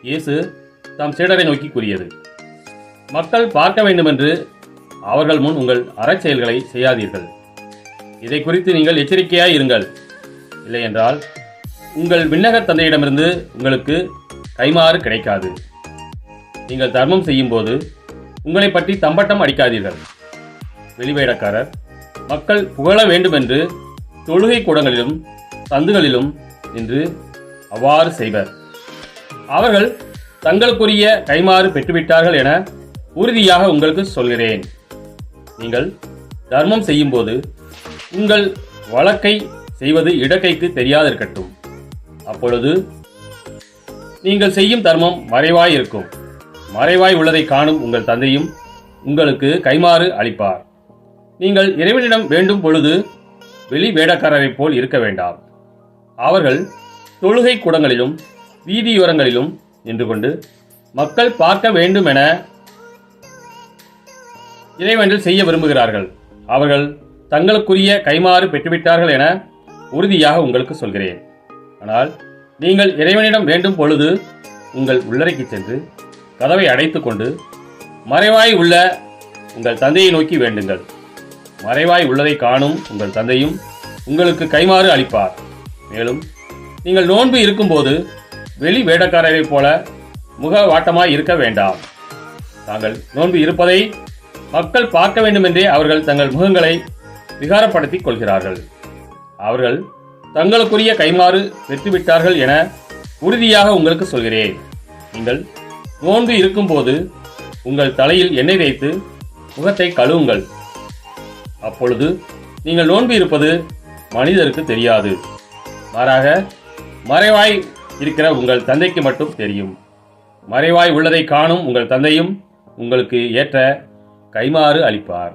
இயேசு தம் சீடரை நோக்கி கூறியது. மக்கள் பார்க்க வேண்டுமென்று அவர்கள் முன் உங்கள் அறச்செயல்களை செய்யாதீர்கள். இதை குறித்து நீங்கள் எச்சரிக்கையாய் இருங்கள். இல்லையென்றால் உங்கள் விண்ணகத் தந்தையிடமிருந்து உங்களுக்கு கைமாறு கிடைக்காது. நீங்கள் தர்மம் செய்யும் போது உங்களை பற்றி தம்பட்டம் அடிக்காதீர்கள். வெளிவேடக்காரர் மக்கள் புகழ வேண்டுமென்று தொழுகை கூடங்களிலும் சந்துகளிலும் நின்று அவ்வாறு செய்வர். அவர்கள் தங்களுக்குரிய கைமாறு பெற்றுவிட்டார்கள் என உறுதியாக உங்களுக்கு சொல்கிறேன். நீங்கள் தர்மம் செய்யும்போது உங்கள் வழக்கை செய்வது இடக்கைக்கு தெரியாதிருக்கட்டும். அப்பொழுது நீங்கள் செய்யும் தர்மம் மறைவாய் இருக்கும். மறைவாய் உள்ளதை காணும் உங்கள் தந்தையும் உங்களுக்கு கைமாறு அளிப்பார். நீங்கள் இறைவனிடம் வேண்டும் பொழுது வெளி வேடக்காரரைப் போல் இருக்க வேண்டாம். அவர்கள் தொழுகை கூடங்களிலும் வீதியோரங்களிலும் நின்று கொண்டு மக்கள் பார்க்க வேண்டும் என இறைவனில் செய்ய விரும்புகிறார்கள். அவர்கள் தங்களுக்குரிய கைமாறு பெற்றுவிட்டார்கள் என உறுதியாக உங்களுக்கு சொல்கிறேன். ஆனால் நீங்கள் இறைவனிடம் வேண்டும் பொழுது உங்கள் உள்ளறைக்கு சென்று கதவை அடைத்துக் கொண்டு மறைவாய் உள்ள உங்கள் தந்தையை நோக்கி வேண்டுங்கள். மறைவாய் உள்ளதை காணும் உங்கள் தந்தையும் உங்களுக்கு கைமாறு அளிப்பார். மேலும் நீங்கள் நோன்பு இருக்கும்போது வெளி வேடக்காரரைப் போல முக வாட்டமாய் இருக்க வேண்டாம். தாங்கள் நோன்பு இருப்பதை மக்கள் பார்க்க வேண்டுமென்றே அவர்கள் தங்கள் முகங்களை விகாரப்படுத்திக் கொள்கிறார்கள். அவர்கள் தங்களுக்குரிய கைமாறு பெற்றுவிட்டார்கள் என உறுதியாக உங்களுக்கு சொல்கிறேன். நீங்கள் நோன்பு இருக்கும்போது உங்கள் தலையில் எண்ணெய் தேய்த்து முகத்தை கழுவுங்கள். அப்பொழுது நீங்கள் நோன்பு இருப்பது மனிதருக்கு தெரியாது. மாறாக மறைவாய் இருக்கிற உங்கள் தந்தைக்கு மட்டும் தெரியும். மறைவாய் உள்ளதை காணும் உங்கள் தந்தையும் உங்களுக்கு ஏற்ற கைமாறு அளிப்பார்.